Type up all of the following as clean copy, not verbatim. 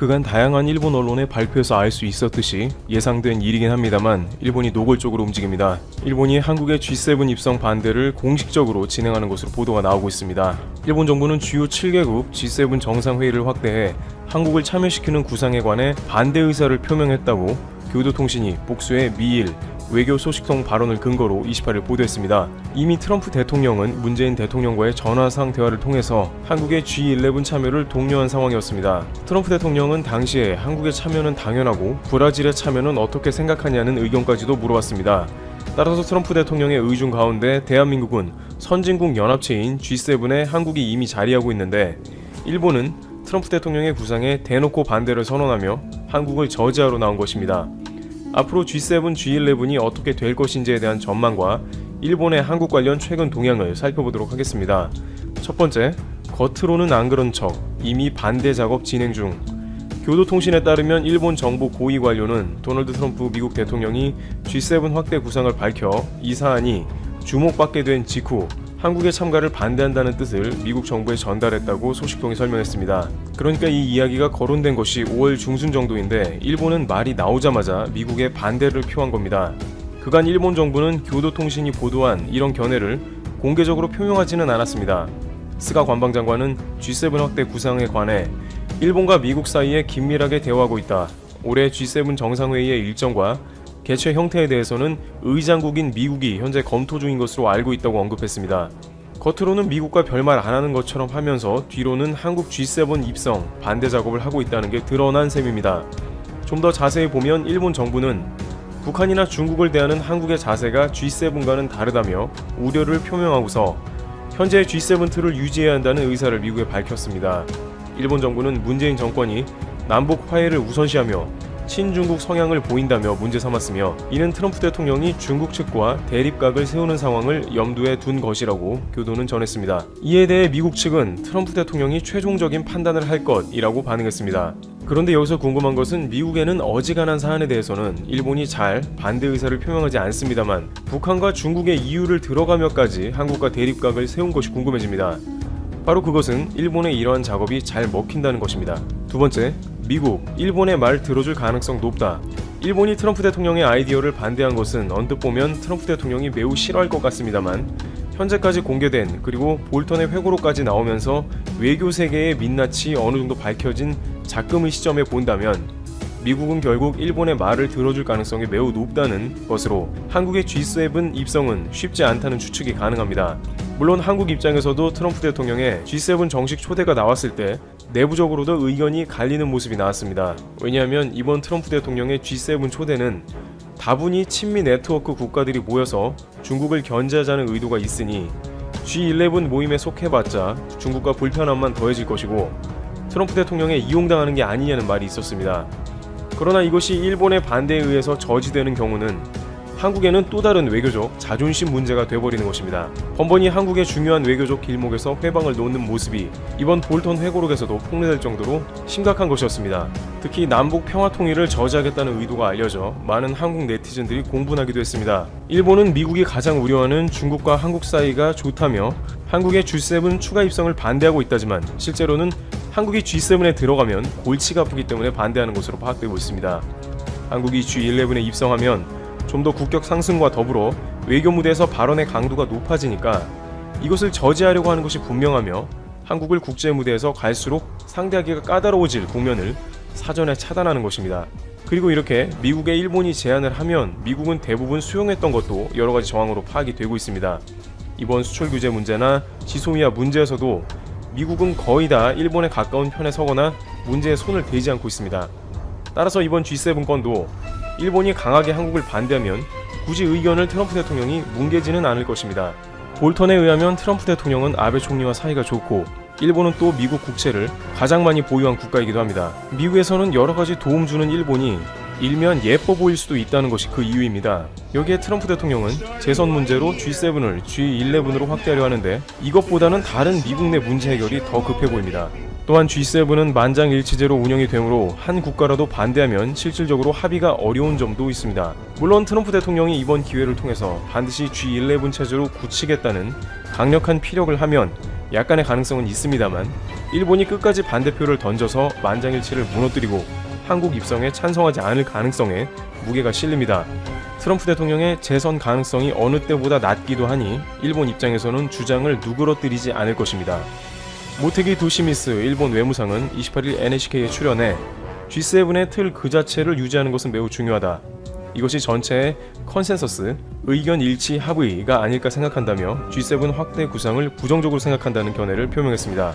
그간 다양한 일본 언론의 발표에서 알 수 있었듯이 예상된 일이긴 합니다만 일본이 노골적으로 움직입니다. 일본이 한국의 G7 입성 반대를 공식적으로 진행하는 것으로 보도가 나오고 있습니다. 일본 정부는 주요 7개국 G7 정상회의를 확대해 한국을 참여시키는 구상에 관해 반대 의사를 표명했다고 교도통신이 복수의 미일 외교 소식통 발언을 근거로 28일 보도했습니다. 이미 트럼프 대통령은 문재인 대통령과의 전화상 대화를 통해서 한국의 G11 참여를 독려한 상황이었습니다. 트럼프 대통령은 당시에 한국의 참여는 당연하고 브라질의 참여는 어떻게 생각하냐는 의견까지도 물어봤습니다. 따라서 트럼프 대통령의 의중 가운데 대한민국은 선진국 연합체인 G7에 한국이 이미 자리하고 있는데 일본은 트럼프 대통령의 구상에 대놓고 반대를 선언하며 한국을 저지하러 나온 것입니다. 앞으로 G7, G11이 어떻게 될 것인지에 대한 전망과 일본의 한국 관련 최근 동향을 살펴보도록 하겠습니다. 첫 번째, 겉으로는 안 그런 척, 이미 반대 작업 진행 중. 교도통신에 따르면 일본 정부 고위 관료는 도널드 트럼프 미국 대통령이 G7 확대 구상을 밝혀 이 사안이 주목받게 된 직후 한국의 참가를 반대한다는 뜻을 미국 정부에 전달했다고 소식통이 설명했습니다. 그러니까 이 이야기가 거론된 것이 5월 중순 정도인데 일본은 말이 나오자마자 미국에 반대를 표한 겁니다. 그간 일본 정부는 교도통신이 보도한 이런 견해를 공개적으로 표명하지는 않았습니다. 스가 관방장관은 G7 확대 구상에 관해 일본과 미국 사이에 긴밀하게 대화하고 있다. 올해 G7 정상회의의 일정과 개최 형태에 대해서는 의장국인 미국이 현재 검토 중인 것으로 알고 있다고 언급했습니다. 겉으로는 미국과 별말 안 하는 것처럼 하면서 뒤로는 한국 G7 입성 반대 작업을 하고 있다는 게 드러난 셈입니다. 좀 더 자세히 보면 일본 정부는 북한이나 중국을 대하는 한국의 자세가 G7과는 다르다며 우려를 표명하고서 현재 G7 틀을 유지해야 한다는 의사를 미국에 밝혔습니다. 일본 정부는 문재인 정권이 남북 화해를 우선시하며 친중국 성향을 보인다며 문제 삼았으며 이는 트럼프 대통령이 중국 측과 대립각을 세우는 상황을 염두에 둔 것이라고 교도는 전했습니다. 이에 대해 미국 측은 트럼프 대통령이 최종적인 판단을 할 것이라고 반응했습니다. 그런데 여기서 궁금한 것은 미국에는 어지간한 사안에 대해서는 일본이 잘 반대 의사를 표명하지 않습니다만 북한과 중국의 이유를 들어가며까지 한국과 대립각을 세운 것이 궁금해집니다. 바로 그것은 일본의 이러한 작업이 잘 먹힌다는 것입니다. 두 번째, 미국, 일본의 말 들어줄 가능성 높다. 일본이 트럼프 대통령의 아이디어를 반대한 것은 언뜻 보면 트럼프 대통령이 매우 싫어할 것 같습니다만 현재까지 공개된 그리고 볼턴의 회고록까지 나오면서 외교 세계의 민낯이 어느 정도 밝혀진 작금의 시점에 본다면 미국은 결국 일본의 말을 들어줄 가능성이 매우 높다는 것으로 한국의 G7 입성은 쉽지 않다는 추측이 가능합니다. 물론 한국 입장에서도 트럼프 대통령의 G7 정식 초대가 나왔을 때 내부적으로도 의견이 갈리는 모습이 나왔습니다. 왜냐하면 이번 트럼프 대통령의 G7 초대는 다분히 친미 네트워크 국가들이 모여서 중국을 견제하자는 의도가 있으니 G11 모임에 속해봤자 중국과 불편함만 더해질 것이고 트럼프 대통령에 이용당하는 게 아니냐는 말이 있었습니다. 그러나 이것이 일본의 반대에 의해서 저지되는 경우는 한국에는 또 다른 외교적 자존심 문제가 돼버리는 것입니다. 번번이 한국의 중요한 외교적 길목에서 회방을 놓는 모습이 이번 볼턴 회고록에서도 폭로될 정도로 심각한 것이었습니다. 특히 남북 평화 통일을 저지하겠다는 의도가 알려져 많은 한국 네티즌들이 공분하기도 했습니다. 일본은 미국이 가장 우려하는 중국과 한국 사이가 좋다며 한국의 G7 추가 입성을 반대하고 있다지만 실제로는 한국이 G7에 들어가면 골치가 아프기 때문에 반대하는 것으로 파악되고 있습니다. 한국이 G11에 입성하면 좀 더 국격 상승과 더불어 외교 무대에서 발언의 강도가 높아지니까 이것을 저지하려고 하는 것이 분명하며 한국을 국제 무대에서 갈수록 상대하기가 까다로워질 국면을 사전에 차단하는 것입니다. 그리고 이렇게 미국에 일본이 제안을 하면 미국은 대부분 수용했던 것도 여러가지 정황으로 파악이 되고 있습니다. 이번 수출 규제 문제나 지소미아 문제에서도 미국은 거의 다 일본에 가까운 편에 서거나 문제에 손을 대지 않고 있습니다. 따라서 이번 G7 건도 일본이 강하게 한국을 반대하면 굳이 의견을 트럼프 대통령이 뭉개지는 않을 것입니다. 볼턴에 의하면 트럼프 대통령은 아베 총리와 사이가 좋고 일본은 또 미국 국채를 가장 많이 보유한 국가이기도 합니다. 미국에서는 여러가지 도움 주는 일본이 일면 예뻐 보일 수도 있다는 것이 그 이유입니다. 여기에 트럼프 대통령은 재선 문제로 G7을 G11으로 확대하려 하는데 이것보다는 다른 미국 내 문제 해결이 더 급해 보입니다. 또한 G7은 만장일치제로 운영이 되므로 한 국가라도 반대하면 실질적으로 합의가 어려운 점도 있습니다. 물론 트럼프 대통령이 이번 기회를 통해서 반드시 G11 체제로 굳히겠다는 강력한 피력을 하면 약간의 가능성은 있습니다만 일본이 끝까지 반대표를 던져서 만장일치를 무너뜨리고 한국 입성에 찬성하지 않을 가능성에 무게가 실립니다. 트럼프 대통령의 재선 가능성이 어느 때보다 낮기도 하니 일본 입장에서는 주장을 누그러뜨리지 않을 것입니다. 모테기 도시미스 일본 외무상은 28일 NHK에 출연해 G7의 틀 그 자체를 유지하는 것은 매우 중요하다. 이것이 전체의 컨센서스, 의견 일치 합의가 아닐까 생각한다며 G7 확대 구상을 부정적으로 생각한다는 견해를 표명했습니다.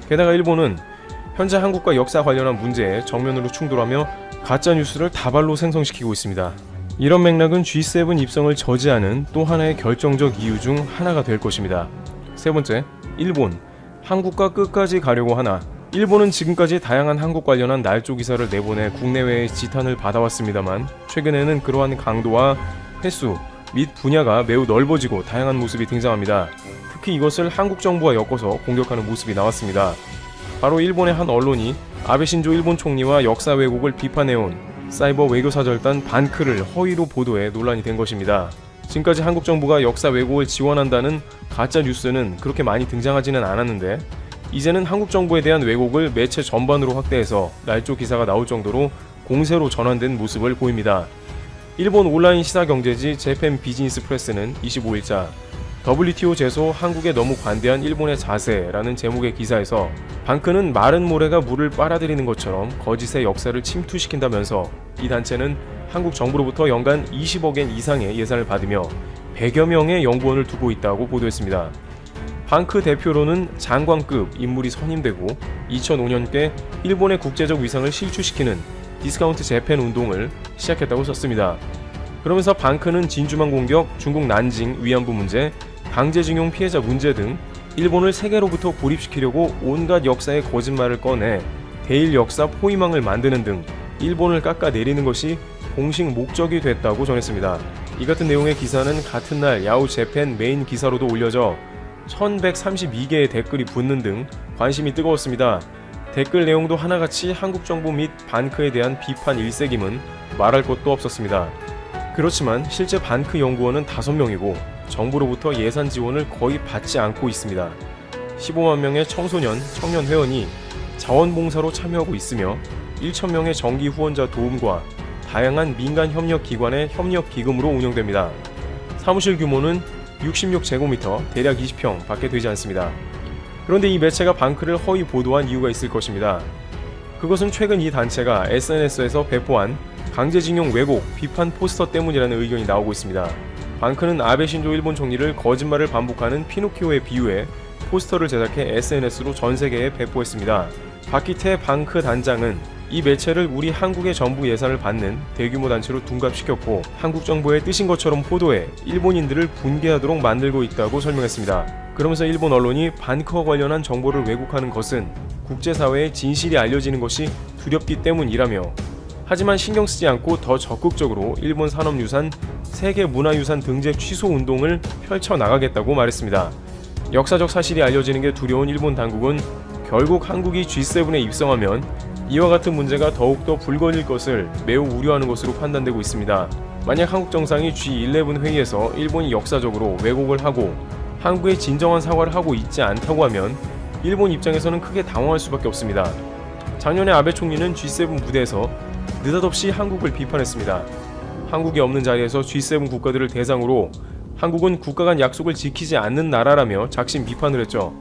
게다가 일본은 현재 한국과 역사 관련한 문제에 정면으로 충돌하며 가짜뉴스를 다발로 생성시키고 있습니다. 이런 맥락은 G7 입성을 저지하는 또 하나의 결정적 이유 중 하나가 될 것입니다. 세 번째, 일본. 한국과 끝까지 가려고 하나. 일본은 지금까지 다양한 한국 관련한 날조 기사를 내보내 국내외의 지탄을 받아왔습니다만 최근에는 그러한 강도와 횟수 및 분야가 매우 넓어지고 다양한 모습이 등장합니다. 특히 이것을 한국 정부와 엮어서 공격하는 모습이 나왔습니다. 바로 일본의 한 언론이 아베 신조 일본 총리와 역사 왜곡을 비판해온 사이버 외교사절단 반크를 허위로 보도해 논란이 된 것입니다. 지금까지 한국 정부가 역사 왜곡을 지원한다는 가짜 뉴스는 그렇게 많이 등장하지는 않았는데 이제는 한국 정부에 대한 왜곡을 매체 전반으로 확대해서 날조 기사가 나올 정도로 공세로 전환된 모습을 보입니다. 일본 온라인 시사경제지 재팬 비즈니스 프레스는 25일자 WTO 제소 한국에 너무 관대한 일본의 자세라는 제목의 기사에서 반크는 마른 모래가 물을 빨아들이는 것처럼 거짓의 역사를 침투시킨다면서 이 단체는 한국 정부로부터 연간 20억 엔 이상의 예산을 받으며 100여 명의 연구원을 두고 있다고 보도했습니다. 반크 대표로는 장관급 인물이 선임되고 2005년께 일본의 국제적 위상을 실추시키는 디스카운트 재팬 운동을 시작했다고 썼습니다. 그러면서 반크는 진주만 공격, 중국 난징 위안부 문제, 강제징용 피해자 문제 등 일본을 세계로부터 고립시키려고 온갖 역사의 거짓말을 꺼내 대일 역사 포위망을 만드는 등 일본을 깎아내리는 것이 공식 목적이 됐다고 전했습니다. 이 같은 내용의 기사는 같은 날 야후 재팬 메인 기사로도 올려져 1132개의 댓글이 붙는 등 관심이 뜨거웠습니다. 댓글 내용도 하나같이 한국 정부 및 반크에 대한 비판 일색임은 말할 것도 없었습니다. 그렇지만 실제 반크 연구원은 5명이고 정부로부터 예산 지원을 거의 받지 않고 있습니다. 15만 명의 청소년, 청년 회원이 자원봉사로 참여하고 있으며 1,000명의 정기 후원자 도움과 다양한 민간 협력 기관의 협력 기금으로 운영됩니다. 사무실 규모는 66제곱미터 대략 20평 밖에 되지 않습니다. 그런데 이 매체가 반크를 허위 보도한 이유가 있을 것입니다. 그것은 최근 이 단체가 SNS에서 배포한 강제징용 왜곡 비판 포스터 때문이라는 의견이 나오고 있습니다. 반크는 아베 신조 일본 총리를 거짓말을 반복하는 피노키오에 비유해 포스터를 제작해 SNS로 전 세계에 배포했습니다. 박기태 반크 단장은 이 매체를 우리 한국의 정부 예산을 받는 대규모 단체로 둔갑시켰고 한국 정부의 뜻인 것처럼 포도해 일본인들을 분개하도록 만들고 있다고 설명했습니다. 그러면서 일본 언론이 반크와 관련한 정보를 왜곡하는 것은 국제사회에 진실이 알려지는 것이 두렵기 때문이라며 하지만 신경 쓰지 않고 더 적극적으로 일본 산업유산, 세계문화유산 등재 취소 운동을 펼쳐나가겠다고 말했습니다. 역사적 사실이 알려지는 게 두려운 일본 당국은 결국 한국이 G7에 입성하면 이와 같은 문제가 더욱더 불거질 것을 매우 우려하는 것으로 판단되고 있습니다. 만약 한국 정상이 G11 회의에서 일본이 역사적으로 왜곡을 하고 한국에 진정한 사과를 하고 있지 않다고 하면 일본 입장에서는 크게 당황할 수밖에 없습니다. 작년에 아베 총리는 G7 무대에서 느닷없이 한국을 비판했습니다. 한국이 없는 자리에서 G7 국가들을 대상으로 한국은 국가 간 약속을 지키지 않는 나라라며 작심 비판을 했죠.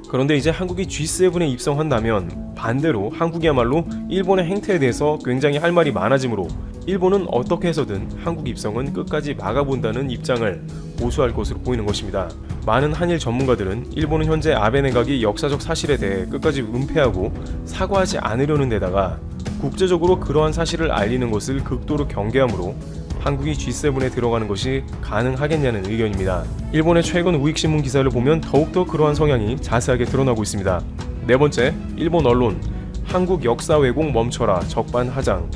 그런데 이제 한국이 G7에 입성한다면 반대로 한국이야말로 일본의 행태에 대해서 굉장히 할 말이 많아지므로 일본은 어떻게 해서든 한국 입성은 끝까지 막아본다는 입장을 보수할 것으로 보이는 것입니다. 많은 한일 전문가들은 일본은 현재 아베 내각이 역사적 사실에 대해 끝까지 은폐하고 사과하지 않으려는 데다가 국제적으로 그러한 사실을 알리는 것을 극도로 경계하므로 한국이 G7에 들어가는 것이 가능하겠냐는 의견입니다. 일본의 최근 우익신문 기사를 보면 더욱더 그러한 성향이 자세하게 드러나고 있습니다. 네 번째, 일본 언론 한국 역사 왜곡 멈춰라 적반하장.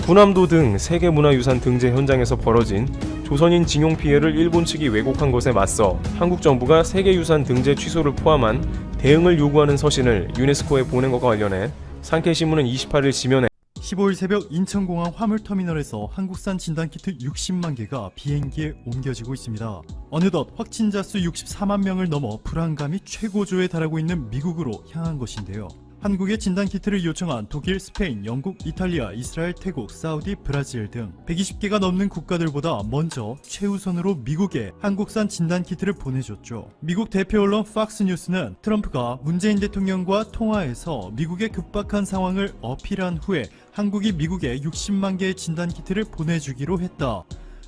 군함도 등 세계문화유산 등재 현장에서 벌어진 조선인 징용 피해를 일본 측이 왜곡한 것에 맞서 한국 정부가 세계유산 등재 취소를 포함한 대응을 요구하는 서신을 유네스코에 보낸 것과 관련해 산케이신문은 28일 지면에 15일 새벽 인천공항 화물터미널에서 한국산 진단키트 60만 개가 비행기에 옮겨지고 있습니다. 어느덧 확진자 수 64만 명을 넘어 불안감이 최고조에 달하고 있는 미국으로 향한 것인데요. 한국에 진단키트를 요청한 독일, 스페인, 영국, 이탈리아, 이스라엘, 태국, 사우디, 브라질 등 120개가 넘는 국가들보다 먼저 최우선으로 미국에 한국산 진단키트를 보내줬죠. 미국 대표 언론 팍스뉴스는 트럼프가 문재인 대통령과 통화해서 미국의 급박한 상황을 어필한 후에 한국이 미국에 60만 개의 진단키트를 보내주기로 했다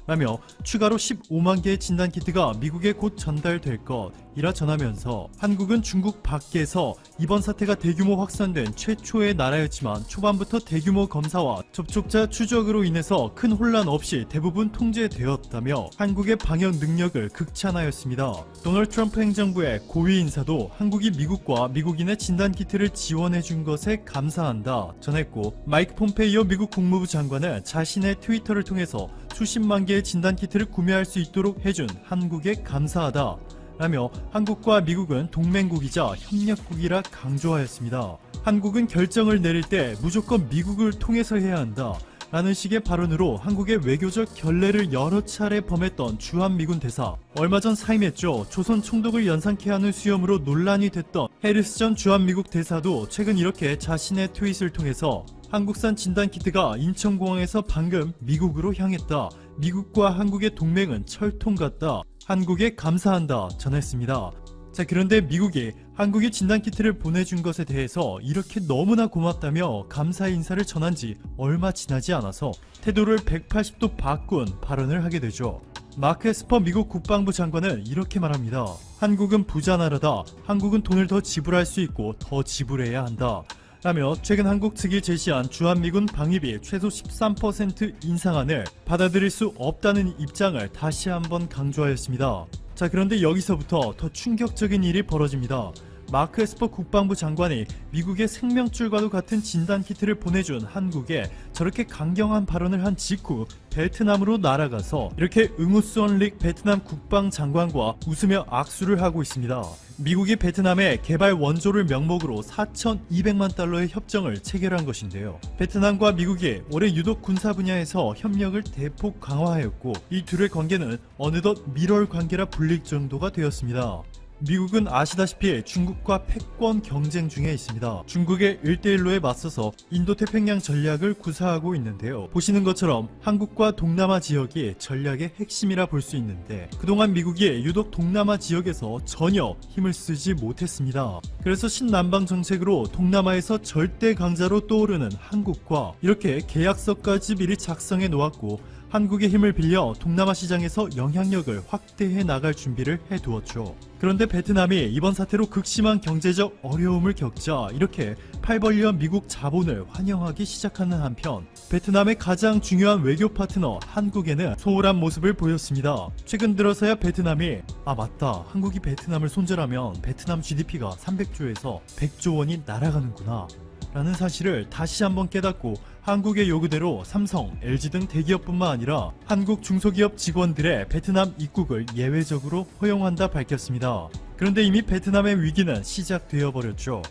라며 추가로 15만 개의 진단키트가 미국에 곧 전달될 것이라 전하면서 한국은 중국 밖에서 이번 사태가 대규모 확산된 최초의 나라였지만 초반부터 대규모 검사와 접촉자 추적으로 인해서 큰 혼란 없이 대부분 통제되었다며 한국의 방역 능력을 극찬하였습니다. 도널드 트럼프 행정부의 고위 인사도 한국이 미국과 미국인의 진단키트를 지원해준 것에 감사한다 전했고, 마이크 폼페이오 미국 국무부 장관은 자신의 트위터를 통해서 수십만 개의 진단키트를 구매할 수 있도록 해준 한국에 감사하다 라며 한국과 미국은 동맹국이자 협력국이라 강조하였습니다. 한국은 결정을 내릴 때 무조건 미국을 통해서 해야 한다 라는 식의 발언으로 한국의 외교적 결례를 여러 차례 범했던 주한미군 대사, 얼마 전 사임했죠. 조선 총독을 연상케 하는 수염으로 논란이 됐던 해리스 전 주한미국 대사도 최근 이렇게 자신의 트윗을 통해서 한국산 진단키트가 인천공항에서 방금 미국으로 향했다. 미국과 한국의 동맹은 철통 같다. 한국에 감사한다 전했습니다. 자, 그런데 미국이 한국이 진단키트를 보내준 것에 대해서 이렇게 너무나 고맙다며 감사 인사를 전한 지 얼마 지나지 않아서 태도를 180도 바꾼 발언을 하게 되죠. 마크 에스퍼 미국 국방부 장관은 이렇게 말합니다. 한국은 부자 나라다. 한국은 돈을 더 지불할 수 있고 더 지불해야 한다 라며 최근 한국 측이 제시한 주한미군 방위비 최소 13% 인상안을 받아들일 수 없다는 입장을 다시 한번 강조하였습니다. 자, 그런데 여기서부터 더 충격적인 일이 벌어집니다. 마크 에스퍼 국방부 장관이 미국의 생명줄과도 같은 진단키트를 보내준 한국에 저렇게 강경한 발언을 한 직후 베트남으로 날아가서 이렇게 응우수언 릭 베트남 국방장관과 웃으며 악수를 하고 있습니다. 미국이 베트남에 개발 원조를 명목으로 4,200만 달러의 협정을 체결한 것인데요. 베트남과 미국이 올해 유독 군사 분야에서 협력을 대폭 강화하였고 이 둘의 관계는 어느덧 밀월 관계라 불릴 정도가 되었습니다. 미국은 아시다시피 중국과 패권 경쟁 중에 있습니다. 중국의 1대1로에 맞서서 인도태평양 전략을 구사하고 있는데요. 보시는 것처럼 한국과 동남아 지역이 전략의 핵심이라 볼 수 있는데 그동안 미국이 유독 동남아 지역에서 전혀 힘을 쓰지 못했습니다. 그래서 신남방 정책으로 동남아에서 절대 강자로 떠오르는 한국과 이렇게 계약서까지 미리 작성해 놓았고 한국의 힘을 빌려 동남아 시장에서 영향력을 확대해 나갈 준비를 해두었죠. 그런데 베트남이 이번 사태로 극심한 경제적 어려움을 겪자 이렇게 팔 벌려 미국 자본을 환영하기 시작하는 한편 베트남의 가장 중요한 외교 파트너 한국에는 소홀한 모습을 보였습니다. 최근 들어서야 베트남이 맞다, 한국이 베트남을 손절하면 베트남 GDP가 300조에서 100조 원이 날아가는구나 라는 사실을 다시 한번 깨닫고 한국의 요구대로 삼성, LG 등 대기업뿐만 아니라 한국 중소기업 직원들의 베트남 입국을 예외적으로 허용한다 밝혔습니다. 그런데 이미 베트남의 위기는 시작되어 버렸죠.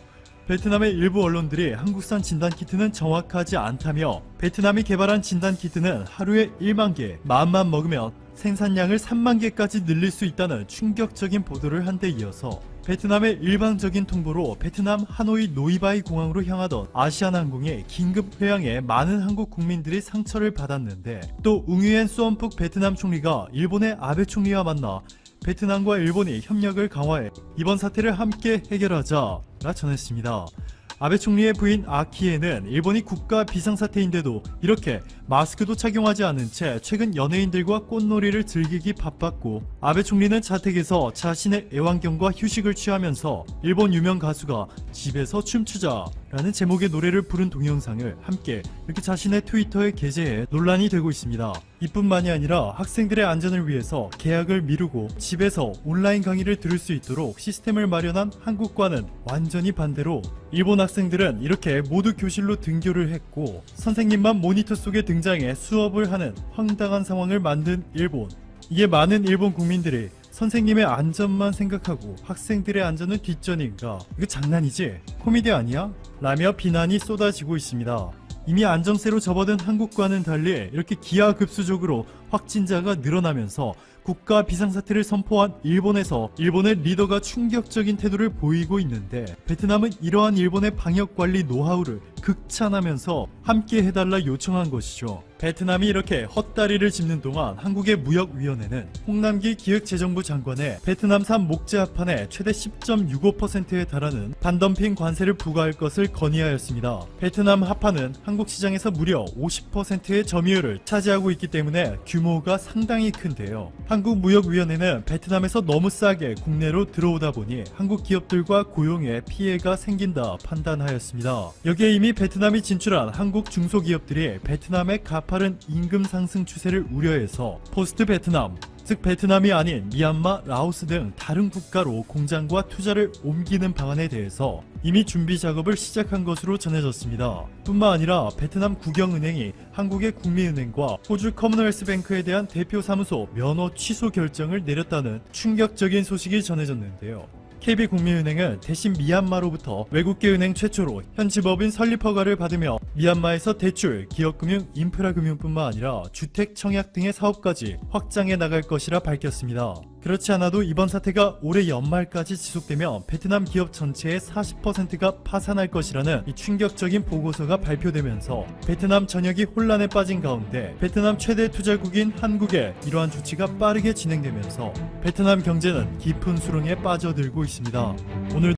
베트남의 일부 언론들이 한국산 진단키트는 정확하지 않다며 베트남이 개발한 진단키트는 하루에 1만 개, 마음만 먹으면 생산량을 3만 개까지 늘릴 수 있다는 충격적인 보도를 한 데 이어서 베트남의 일방적인 통보로 베트남 하노이 노이바이 공항으로 향하던 아시아나항공의 긴급 회항에 많은 한국 국민들이 상처를 받았는데 또 웅유엔 수원푹 베트남 총리가 일본의 아베 총리와 만나 베트남과 일본이 협력을 강화해 이번 사태를 함께 해결하자라 전했습니다. 아베 총리의 부인 아키에는 일본이 국가 비상사태인데도 이렇게 마스크도 착용하지 않은 채 최근 연예인들과 꽃놀이를 즐기기 바빴고 아베 총리는 자택에서 자신의 애완견과 휴식을 취하면서 일본 유명 가수가 집에서 춤추자 라는 제목의 노래를 부른 동영상을 함께 이렇게 자신의 트위터에 게재해 논란이 되고 있습니다. 이뿐만이 아니라 학생들의 안전을 위해서 개학을 미루고 집에서 온라인 강의를 들을 수 있도록 시스템을 마련한 한국과는 완전히 반대로 일본 학생들은 이렇게 모두 교실로 등교를 했고 선생님만 모니터 속에 등장해 수업을 하는 황당한 상황을 만든 일본. 이게 많은 일본 국민들이 선생님의 안전만 생각하고 학생들의 안전은 뒷전인가? 이거 장난이지? 코미디 아니야? 라며 비난이 쏟아지고 있습니다. 이미 안정세로 접어든 한국과는 달리 이렇게 기하급수적으로 확진자가 늘어나면서 국가 비상사태를 선포한 일본에서 일본의 리더가 충격적인 태도를 보이고 있는데 베트남은 이러한 일본의 방역관리 노하우를 극찬하면서 함께 해달라 요청한 것이죠. 베트남이 이렇게 헛다리를 짚는 동안 한국의 무역위원회는 홍남기 기획재정부 장관의 베트남산 목재 합판에 최대 10.65%에 달하는 반덤핑 관세를 부과할 것을 건의하였습니다. 베트남 합판은 한국 시장에서 무려 50%의 점유율을 차지하고 있기 때문에 규모가 상당히 큰데요. 한국무역위원회는 베트남에서 너무 싸게 국내로 들어오다 보니 한국 기업들과 고용에 피해가 생긴다 판단하였습니다. 여기에 이미 베트남이 진출한 한국 중소기업들이 베트남의 가파른 임금 상승 추세를 우려해서 포스트 베트남, 즉 베트남이 아닌 미얀마, 라오스 등 다른 국가로 공장과 투자를 옮기는 방안에 대해서 이미 준비 작업을 시작한 것으로 전해졌습니다. 뿐만 아니라 베트남 국영은행이 한국의 국민은행과 호주 커먼웰스뱅크에 대한 대표 사무소 면허 취소 결정을 내렸다는 충격적인 소식이 전해졌는데요. KB국민은행은 대신 미얀마로부터 외국계 은행 최초로 현지 법인 설립 허가를 받으며 미얀마에서 대출, 기업금융, 인프라금융뿐만 아니라 주택 청약 등의 사업까지 확장해 나갈 것이라 밝혔습니다. 그렇지 않아도 이번 사태가 올해 연말까지 지속되면 베트남 기업 전체의 40%가 파산할 것이라는 이 충격적인 보고서가 발표되면서 베트남 전역이 혼란에 빠진 가운데 베트남 최대 투자국인 한국의 이러한 조치가 빠르게 진행되면서 베트남 경제는 깊은 수렁에 빠져들고 있습니다. 오늘